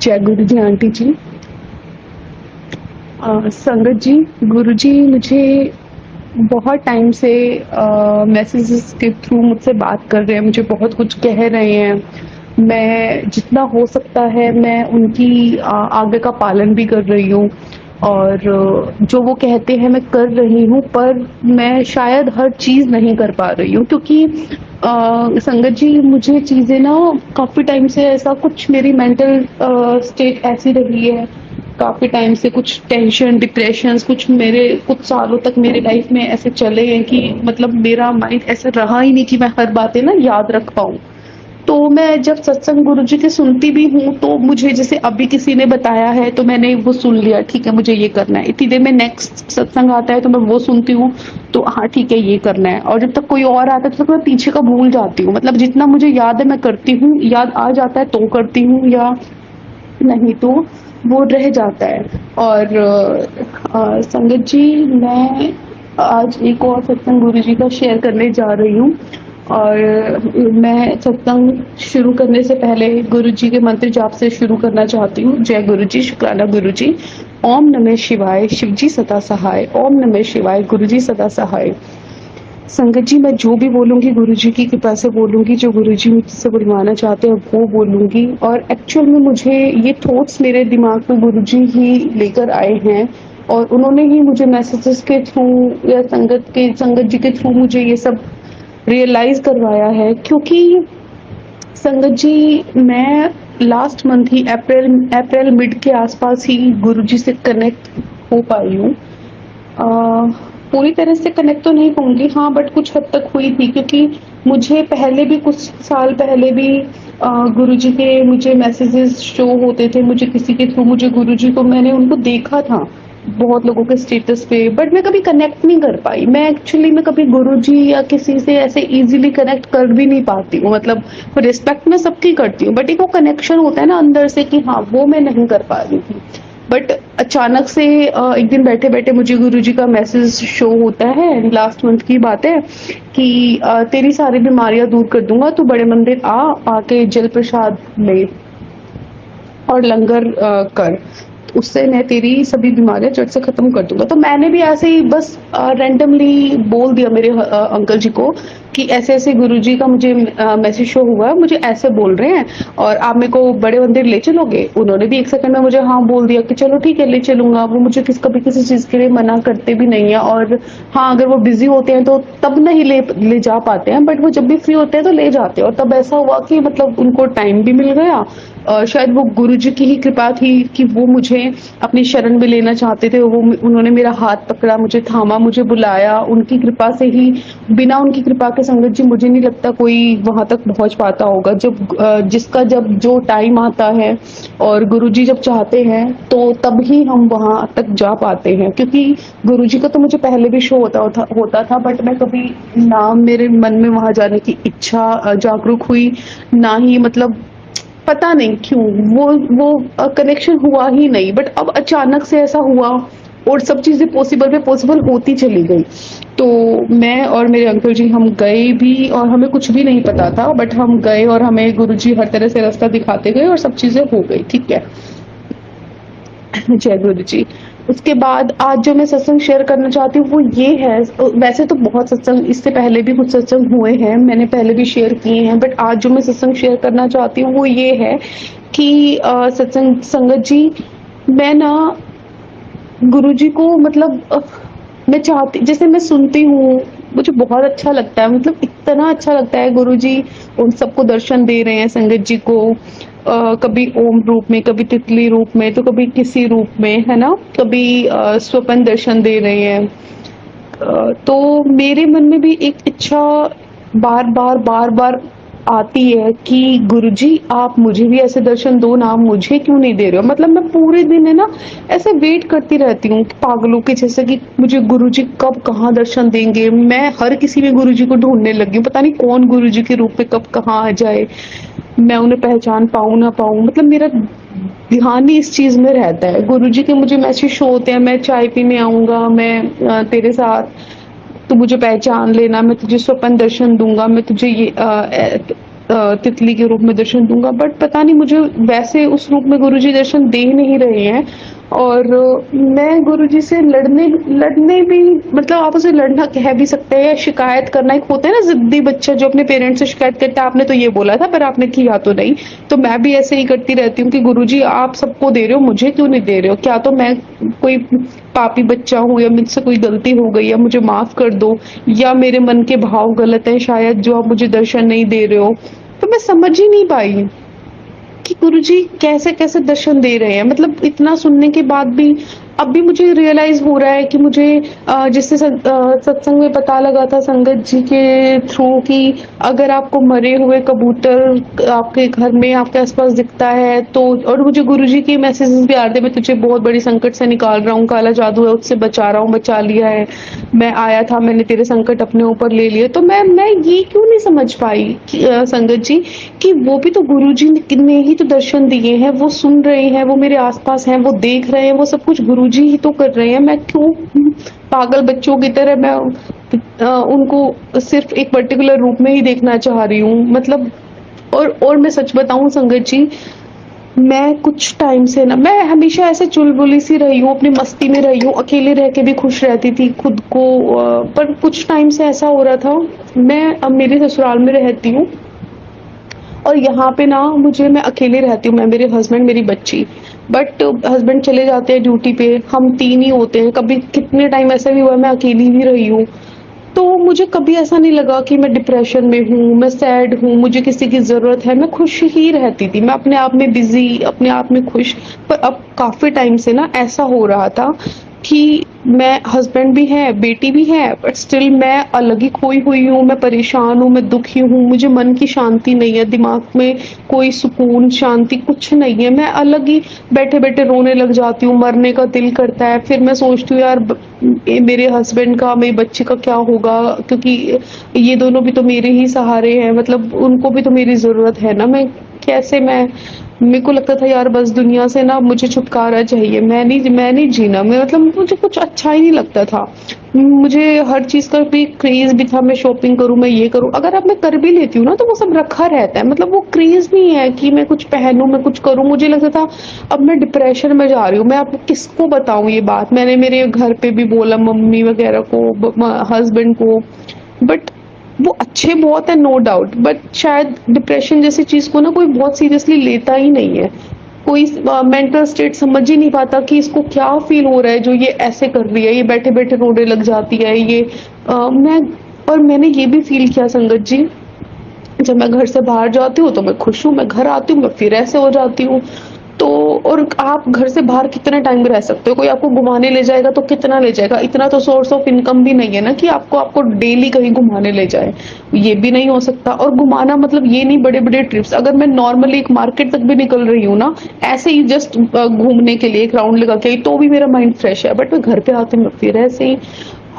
जय गुरु जी आंटी जी। संगत जी, गुरु जी मुझे बहुत टाइम से मैसेजेस के थ्रू मुझसे बात कर रहे हैं, मुझे बहुत कुछ कह रहे हैं। मैं जितना हो सकता है मैं उनकी आगे का पालन भी कर रही हूँ, और जो वो कहते हैं मैं कर रही हूँ, पर मैं शायद हर चीज़ नहीं कर पा रही हूँ, क्योंकि संगत जी मुझे चीज़ें ना काफ़ी टाइम से ऐसा कुछ, मेरी मेंटल स्टेट ऐसी रही है काफ़ी टाइम से, कुछ टेंशन, डिप्रेशंस, कुछ सालों तक मेरे लाइफ में ऐसे चले हैं कि मतलब मेरा माइंड ऐसा रहा ही नहीं कि मैं हर बातें ना याद रख पाऊँ। तो मैं जब सत्संग गुरु जी के सुनती भी हूँ तो मुझे जैसे अभी किसी ने बताया है तो मैंने वो सुन लिया, ठीक है मुझे ये करना है। इतनी देर में नेक्स्ट सत्संग आता है तो मैं वो सुनती हूँ, तो हाँ ठीक है ये करना है। और जब तक कोई और आता है तो मैं पीछे का भूल जाती हूँ, मतलब जितना मुझे याद है मैं करती हूँ, याद आ जाता है तो करती हूँ, या नहीं तो वो रह जाता है। और संगत जी, मैं आज एक और सत्संग गुरु जी का शेयर करने जा रही हूँ, और मैं सत्संग शुरू करने से पहले गुरु जी के मंत्र जाप से शुरू करना चाहती हूँ। जय गुरु जी, शुक्राना गुरु जी। ओम नमः शिवाय, शिव जी सदा सहाय। ओम नमः शिवाय, गुरु जी सदा सहाय। संगत जी, मैं जो भी बोलूंगी गुरु जी की कृपा से बोलूंगी, जो गुरु जी मुझसे बुलवाना चाहते हैं वो बोलूंगी। और एक्चुअल में मुझे ये थॉट्स मेरे दिमाग में गुरु जी ही लेकर आए हैं और उन्होंने ही मुझे मैसेजेस के थ्रू या संगत जी के थ्रू मुझे ये सब रियलाइज करवाया है। क्योंकि संगत जी, मैं लास्ट मंथ ही अप्रैल मिड के आसपास ही गुरु जी से कनेक्ट हो पाई हूँ। पूरी तरह से कनेक्ट तो नहीं कहूँगी, हाँ, बट कुछ हद तक हुई थी। क्योंकि मुझे पहले भी, कुछ साल पहले भी गुरुजी के मुझे मैसेजेस शो होते थे, मुझे किसी के थ्रू, मुझे गुरुजी को मैंने उनको देखा था बहुत लोगों के स्टेटस पे, बट मैं कभी कनेक्ट नहीं कर पाई। मैं एक्चुअली में कभी गुरुजी या किसी से ऐसे इजीली कनेक्ट कर भी नहीं पाती हूँ। मतलब रिस्पेक्ट मैं सबकी करती हूँ, बट एक वो कनेक्शन होता है ना अंदर से कि हाँ, वो मैं नहीं कर पा रही थी। बट अचानक से एक दिन बैठे बैठे मुझे गुरुजी का मैसेज शो होता है, लास्ट मंथ की बात है, कि तेरी सारी बीमारियां दूर कर दूंगा, तू बड़े मंदिर आके जल प्रसाद ले और लंगर कर, उससे मैं तेरी सभी बीमारियां जड़ से खत्म कर दूंगा। तो मैंने भी ऐसे ही बस रैंडमली बोल दिया मेरे अंकल जी को कि ऐसे ऐसे गुरुजी का मुझे मैसेज शो हुआ है, मुझे ऐसे बोल रहे हैं और आप मेरे को बड़े मंदिर ले चलोगे। उन्होंने भी एक सेकंड में मुझे हाँ बोल दिया कि चलो ठीक है, ले चलूंगा। वो मुझे कभी किसी चीज के लिए मना करते भी नहीं है। और हाँ, अगर वो बिजी होते हैं तो तब नहीं ले जा पाते हैं, बट वो जब भी फ्री होते हैं तो ले जाते हैं। और तब ऐसा हुआ कि मतलब उनको टाइम भी मिल गया। शायद वो गुरुजी की ही कृपा थी कि वो मुझे अपनी शरण में लेना चाहते थे। वो उन्होंने मेरा हाथ पकड़ा, मुझे थामा, मुझे बुलाया। उनकी कृपा से ही, बिना उनकी कृपा के संगत जी मुझे नहीं लगता कोई वहां तक पहुंच पाता होगा। जिसका जब जो टाइम आता है और गुरुजी जब चाहते हैं तो तब ही हम वहां तक जा पाते हैं। क्योंकि गुरुजी का तो मुझे पहले भी शो होता था, बट मैं कभी ना मेरे मन में वहां जाने की इच्छा जागरूक हुई, ना ही मतलब पता नहीं क्यों वो कनेक्शन हुआ ही नहीं। बट अब अचानक से ऐसा हुआ और सब चीजें पॉसिबल होती चली गई। तो मैं और मेरे अंकल जी हम गए भी और हमें कुछ भी नहीं पता था, बट हम गए और हमें गुरुजी हर तरह से रास्ता दिखाते गए और सब चीजें हो गई। ठीक है, जय गुरु जी। उसके बाद आज जो मैं सत्संग शेयर करना चाहती हूँ वो ये है, वैसे तो बहुत सत्संग इससे पहले भी कुछ सत्संग हुए हैं, मैंने पहले भी शेयर किए हैं, बट आज जो मैं सत्संग शेयर करना चाहती हूँ वो ये है कि सत्संग संगत जी, मैं ना गुरुजी को मतलब मैं चाहती, जैसे मैं सुनती हूँ मुझे बहुत अच्छा लगता है। मतलब इतना अच्छा लगता है गुरुजी उन सबको दर्शन दे रहे हैं संगत जी को, कभी ओम रूप में, कभी तितली रूप में, तो कभी किसी रूप में, है ना, कभी स्वप्न दर्शन दे रहे हैं। तो मेरे मन में भी एक इच्छा बार बार आती है कि गुरुजी आप मुझे भी ऐसे दर्शन दो ना, मुझे क्यों नहीं दे रहे हो। मतलब मैं पूरे दिन है ना ऐसे वेट करती रहती हूँ पागलों के जैसे कि मुझे गुरुजी कब कहाँ दर्शन देंगे। मैं हर किसी में गुरुजी को ढूंढने लगी हूँ, पता नहीं कौन गुरुजी के रूप में कब कहाँ आ जाए, मैं उन्हें पहचान पाऊँ ना पाऊँ। मतलब मेरा ध्यान ही इस चीज में रहता है। गुरुजी के मुझे मैसेज शो होते हैं, मैं चाय पीने आऊंगा, मैं तेरे साथ, तू मुझे पहचान लेना, मैं तुझे स्वप्न दर्शन दूंगा, मैं तुझे ये तितली के रूप में दर्शन दूंगा। बट पता नहीं मुझे वैसे उस रूप में गुरुजी दर्शन दे नहीं रहे हैं। और मैं गुरुजी से लड़ने भी, मतलब आपस में लड़ना कह भी सकते हैं, या शिकायत करना, एक होता है ना जिद्दी बच्चा जो अपने पेरेंट्स से शिकायत करता है, आपने तो ये बोला था पर आपने किया तो नहीं। तो मैं भी ऐसे ही करती रहती हूँ कि गुरुजी आप सबको दे रहे हो, मुझे क्यों नहीं दे रहे हो, क्या तो मैं कोई पापी बच्चा हूँ या मुझसे कोई गलती हो गई, या मुझे माफ कर दो, या मेरे मन के भाव गलत है शायद जो आप मुझे दर्शन नहीं दे रहे हो। तो मैं समझ ही नहीं पाई कि गुरुजी कैसे कैसे दर्शन दे रहे हैं। मतलब इतना सुनने के बाद भी अब भी मुझे रियलाइज हो रहा है कि मुझे जिससे सत्संग में पता लगा था संगत जी के थ्रू कि अगर आपको मरे हुए कबूतर आपके घर में आपके आसपास दिखता है तो, और मुझे गुरुजी के मैसेजेस भी आते, मैं तुझे बहुत बड़ी संकट से निकाल रहा हूँ, काला जादू है उससे बचा रहा हूँ, बचा लिया है, मैं आया था, मैंने तेरे संकट अपने ऊपर ले लिए। तो मैं ये क्यों नहीं समझ पाई संगत जी कि वो भी तो गुरुजी ने ही तो दर्शन दिए हैं, वो सुन रहे हैं, वो मेरे आसपास हैं, वो देख रहे हैं, वो सब कुछ गुरुजी ही तो कर रहे हैं। मैं क्यों पागल बच्चों की तरह मैं उनको सिर्फ एक पर्टिकुलर रूप में ही देखना चाह रही हूँ, मतलब। और मैं सच बताऊं संगत जी, मैं कुछ टाइम से ना, मैं हमेशा ऐसे चुलबुली सी रही हूँ, अपनी मस्ती में रही हूँ, अकेले रह के भी खुश रहती थी खुद को। पर कुछ टाइम से ऐसा हो रहा था, मैं अब मेरे ससुराल में रहती हूँ और यहाँ पे ना मैं अकेले रहती हूँ, मैं, मेरे हस्बैंड, मेरी बच्ची। बट हस्बैंड चले जाते हैं ड्यूटी पे, हम 3 ही होते हैं। कभी कितने टाइम ऐसा भी हुआ मैं अकेली भी रही हूँ। तो मुझे कभी ऐसा नहीं लगा कि मैं डिप्रेशन में हूँ, मैं सैड हूँ, मुझे किसी की ज़रूरत है। मैं खुश ही रहती थी, मैं अपने आप में बिज़ी, अपने आप में खुश। पर अब काफ़ी टाइम से ना ऐसा हो रहा था कि मैं, हस्बैंड भी है, बेटी भी है, बट स्टिल मैं अलग ही खोई हुई हूँ, मैं परेशान हूँ, मैं दुखी हूँ, मुझे मन की शांति नहीं है, दिमाग में कोई सुकून, शांति कुछ नहीं है। मैं अलग ही बैठे-बैठे रोने लग जाती हूँ, मरने का दिल करता है। फिर मैं सोचती हूँ यार मेरे हस्बैंड का, मेरी बच्ची का क्या होगा, क्योंकि ये दोनों भी तो मेरे ही सहारे हैं, मतलब उनको भी तो मेरी ज़रूरत है ना। कैसे मैं मेरे को लगता था यार बस दुनिया से ना मुझे छुटकारा चाहिए, मैं नहीं जीना, मैं, मतलब मुझे कुछ अच्छा ही नहीं लगता था। मुझे हर चीज़ का भी क्रेज़ भी था, मैं शॉपिंग करूँ, मैं ये करूँ। अगर अब मैं कर भी लेती हूँ ना तो वो सब रखा रहता है, मतलब वो क्रेज़ नहीं है कि मैं कुछ पहनूँ, मैं कुछ करूँ। मुझे लगता था अब मैं डिप्रेशन में जा रही हूँ, मैं आपको किसको बताऊँ ये बात। मैंने मेरे घर पे भी बोला, मम्मी वगैरह को, हस्बैंड को, बट वो अच्छे बहुत है, नो डाउट, बट शायद डिप्रेशन जैसी चीज को ना कोई बहुत सीरियसली लेता ही नहीं है। कोई मेंटल स्टेट समझ ही नहीं पाता कि इसको क्या फील हो रहा है जो ये ऐसे कर रही है, ये बैठे बैठे रोने लग जाती है, ये मैं, और मैंने ये भी फील किया संगत जी, जब मैं घर से बाहर जाती हूँ तो मैं खुश हूँ, मैं घर आती हूँ मैं फिर ऐसे हो जाती हूँ। तो और आप घर से बाहर कितने टाइम में रह सकते हो, कोई आपको घुमाने ले जाएगा तो कितना ले जाएगा, इतना तो सोर्स ऑफ इनकम भी नहीं है ना कि आपको आपको डेली कहीं घुमाने ले जाए, ये भी नहीं हो सकता। और घुमाना मतलब ये नहीं बड़े बड़े ट्रिप्स, अगर मैं नॉर्मली एक मार्केट तक भी निकल रही हूँ ना, ऐसे ही जस्ट घूमने के लिए एक राउंड लगा के आई, तो भी मेरा माइंड फ्रेश है। बट मैं घर पे आते मैं फिर ऐसे ही।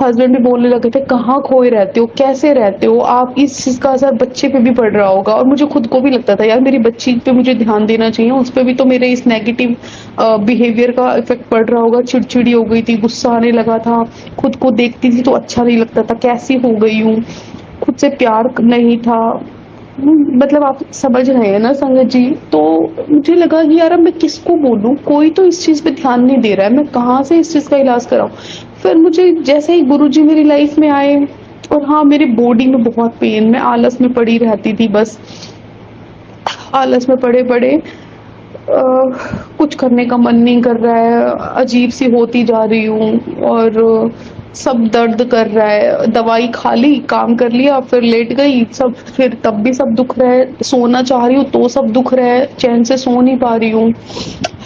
हस्बैंड भी बोलने लगे थे कहाँ खोए रहते हो, कैसे रहते हो आप, इस चीज का असर बच्चे पे भी पड़ रहा होगा। और मुझे खुद को भी लगता था यार मेरी बच्ची पे मुझे ध्यान देना चाहिए, उस पे भी तो मेरे इस नेगेटिव बिहेवियर का इफेक्ट पड़ रहा होगा। चिड़चिड़ी हो गई थी, गुस्सा आने लगा था, खुद को देखती थी तो अच्छा नहीं लगता था, कैसी हो गई हूँ, खुद से प्यार नहीं था। मतलब आप समझ रहे हैं ना संगत जी। तो मुझे लगा कि यार अब मैं किसको बोलूं, कोई तो इस चीज पे ध्यान नहीं दे रहा है, मैं कहाँ से इस चीज का इलाज कराऊं। फिर मुझे जैसे ही गुरुजी मेरी लाइफ में आए, और हाँ मेरी बॉडी में बहुत पेन, मैं आलस में पड़ी रहती थी, बस आलस में पड़े पड़े कुछ करने का मन नहीं कर रहा है, अजीब सी होती जा रही हूँ, और सब दर्द कर रहा है। दवाई खा ली, काम कर लिया, फिर लेट गई, सब फिर तब भी सब दुख रहा है, सोना चाह रही हूँ तो सब दुख रहा है, चैन से सो नहीं पा रही हूँ,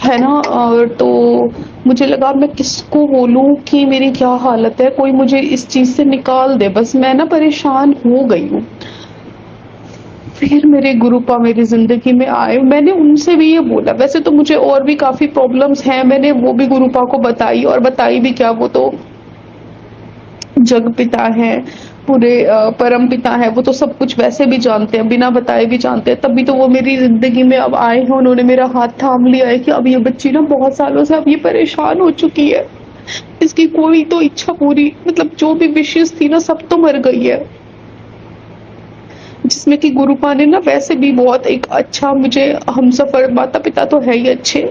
है ना। और तो मुझे लगा मैं किसको बोलूं कि मेरी क्या हालत है, कोई मुझे इस चीज से निकाल दे, बस मैं ना परेशान हो गई हूँ। फिर मेरे गुरुपा मेरी जिंदगी में आए, मैंने उनसे भी ये बोला, वैसे तो मुझे और भी काफी प्रॉब्लम्स हैं, मैंने वो भी गुरुपा को बताई, और बताई भी क्या, वो तो जग पिता है, पूरे परम पिता है, वो तो सब कुछ वैसे भी जानते हैं, बिना बताए भी जानते हैं। तभी तो वो मेरी जिंदगी में अब आए हैं, उन्होंने मेरा हाथ थाम लिया है कि अब ये बच्ची ना बहुत सालों से अब ये परेशान हो चुकी है, इसकी कोई तो इच्छा पूरी, मतलब जो भी विशेष थी ना सब तो मर गई है। जिसमें कि गुरुपा ने ना वैसे भी बहुत एक अच्छा मुझे हमसफर, माता पिता तो है ही अच्छे,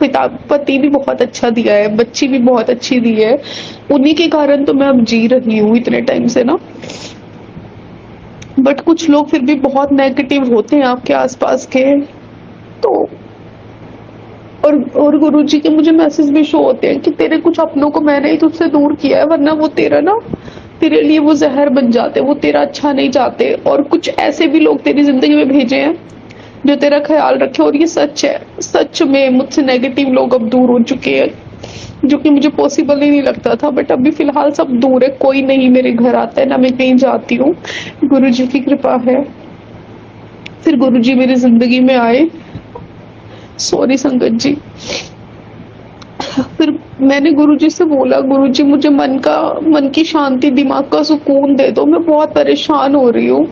पिता पति भी बहुत अच्छा दिया है, बच्ची भी बहुत अच्छी दी है, उन्हीं के कारण तो मैं अब जी रही हूँ इतने टाइम से ना। बट कुछ लोग फिर भी बहुत नेगेटिव होते हैं आपके आसपास के, तो और गुरुजी के मुझे मैसेज भी शो होते हैं कि तेरे कुछ अपनों को मैंने ही तुझसे दूर किया है, वरना वो तेरा ना, तेरे लिए वो जहर बन जाते, वो तेरा अच्छा नहीं चाहते। और कुछ ऐसे भी लोग तेरी जिंदगी में भेजे हैं जो तेरा ख्याल रखे, और ये सच है, सच में मुझसे नेगेटिव लोग अब दूर हो चुके हैं, जो कि मुझे पॉसिबल ही नहीं लगता था। बट अभी फिलहाल सब दूर है, कोई नहीं मेरे घर आता है, ना मैं कहीं जाती हूँ, गुरुजी की कृपा है। फिर गुरुजी मेरी जिंदगी में आए, सॉरी संगत जी। फिर मैंने गुरुजी से बोला, गुरुजी मुझे मन की शांति, दिमाग का सुकून दे दो, मैं बहुत परेशान हो रही हूँ।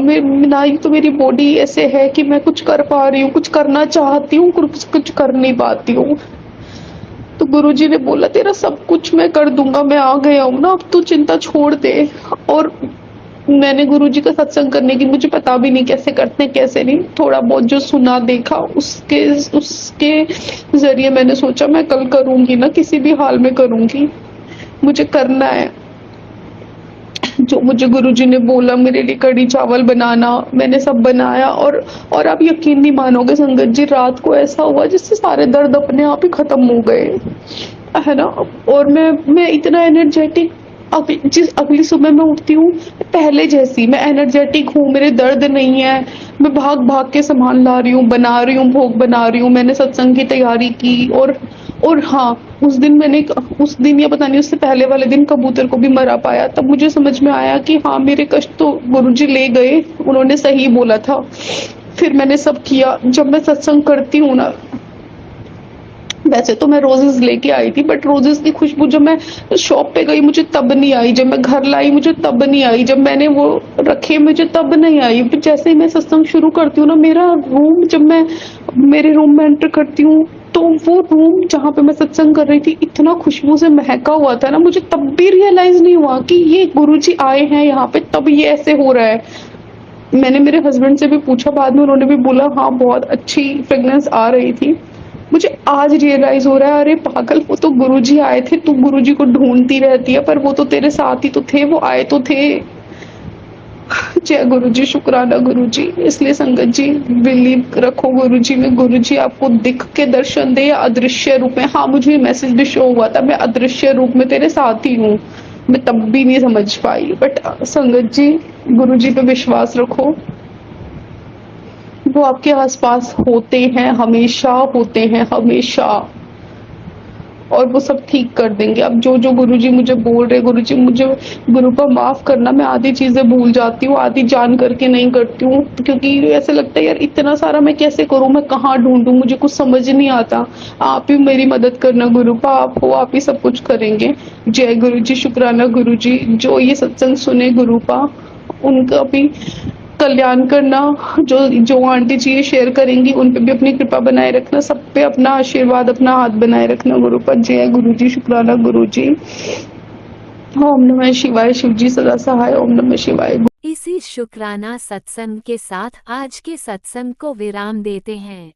मैं ना ही तो मेरी बॉडी ऐसे है कि मैं कुछ कर पा रही हूँ, कुछ करना चाहती हूँ, कुछ कर नहीं पाती हूँ। तो गुरुजी ने बोला तेरा सब कुछ मैं कर दूंगा, मैं आ गया हूँ ना, अब तू चिंता छोड़ दे। और मैंने गुरुजी का सत्संग करने की, मुझे पता भी नहीं कैसे करते हैं कैसे नहीं, थोड़ा बहुत जो सुना देखा उसके उसके जरिए मैंने सोचा मैं कल करूंगी ना, किसी भी हाल में करूंगी, मुझे करना है जो मुझे गुरुजी ने बोला। मेरे लिए कढ़ी चावल बनाना, मैंने सब बनाया। और आप यकीन नहीं मानोगे संगत जी, रात को ऐसा हुआ जिससे सारे दर्द अपने आप ही खत्म हो गए, है ना। और मैं इतना एनर्जेटिक, अगली सुबह मैं उठती हूँ पहले जैसी, मैं एनर्जेटिक हूँ, मेरे दर्द नहीं है, मैं भाग भाग के सामान ला रही हूँ, बना रही हूँ, भोग बना रही हूँ, मैंने सत्संग की तैयारी की। और हाँ, उस दिन या पता नहीं उससे पहले वाले दिन कबूतर को भी मरा पाया। तब मुझे समझ में आया कि हाँ, मेरे कष्ट तो गुरुजी ले गए, उन्होंने सही बोला था। फिर मैंने सब किया। जब मैं सत्संग करती हूँ ना, वैसे तो मैं रोजेस लेके आई थी, बट रोजेस की खुशबू जब मैं शॉप पे गई मुझे तब नहीं आई, जब मैं घर लाई मुझे तब नहीं आई, जब मैंने वो रखे मुझे तब नहीं आई। फिर जैसे ही मैं सत्संग शुरू करती हूँ ना, मेरा रूम, जब मैं मेरे रूम में एंटर करती हूँ तो वो रूम जहाँ पे मैं सत्संग कर रही थी इतना खुशबू से महका हुआ था ना, मुझे तब भी रियलाइज नहीं हुआ कि ये गुरुजी आए हैं यहाँ पे, तब ये ऐसे हो रहा है। मैंने मेरे हस्बैंड से भी पूछा बाद में, उन्होंने भी बोला हाँ बहुत अच्छी फ्रेग्रेंस आ रही थी। मुझे आज रियलाइज हो रहा है, अरे पागल, वो तो गुरुजी आए थे, तू गुरुजी को ढूंढती रहती है, पर वो तो तेरे साथ ही तो थे, वो आए तो थे। जय गुरुजी, शुक्राना गुरुजी। इसलिए संगत जी, बिलीव रखो गुरुजी में, गुरुजी आपको दिख के दर्शन दे या अदृश्य रूप में। हाँ, मुझे मैसेज भी शो हुआ था, मैं अदृश्य रूप में तेरे साथ ही हूँ, मैं तब भी नहीं समझ पाई। बट संगत जी, गुरुजी पे विश्वास रखो, वो आपके आसपास होते हैं, हमेशा होते हैं, हमेशा, और वो सब ठीक कर देंगे। अब जो जो गुरुजी मुझे बोल रहे, गुरुजी मुझे, गुरु पर माफ करना, मैं आधी चीजें भूल जाती हूँ, आधी जान करके नहीं करती हूँ, क्योंकि ऐसे लगता है यार इतना सारा मैं कैसे करूँ, मैं कहाँ ढूंढूं, मुझे कुछ समझ नहीं आता। आप ही मेरी मदद करना गुरुपा, आप हो, आप ही सब कुछ करेंगे। जय गुरुजी, शुक्राना गुरुजी। जो ये सत्संग सुने गुरुपा, उनका भी कल्याण करना। जो आंटी जी ये शेयर करेंगी उन पे भी अपनी कृपा बनाए रखना, सब पे अपना आशीर्वाद, अपना हाथ बनाए रखना गुरुपा। जय गुरुजी, शुक्राना गुरुजी। ओम नमः शिवाय। शिव जी सदा सहाय। ओम नमः शिवाय। इसी शुक्राना सत्संग के साथ आज के सत्संग को विराम देते हैं।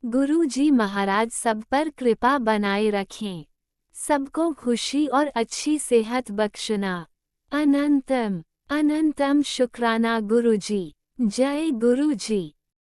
गुरु जी महाराज सब पर कृपा बनाए रखें, सबको खुशी और अच्छी सेहत बख्शना। अनंतम अनंतम शुक्राना गुरुजी। जय गुरुजी।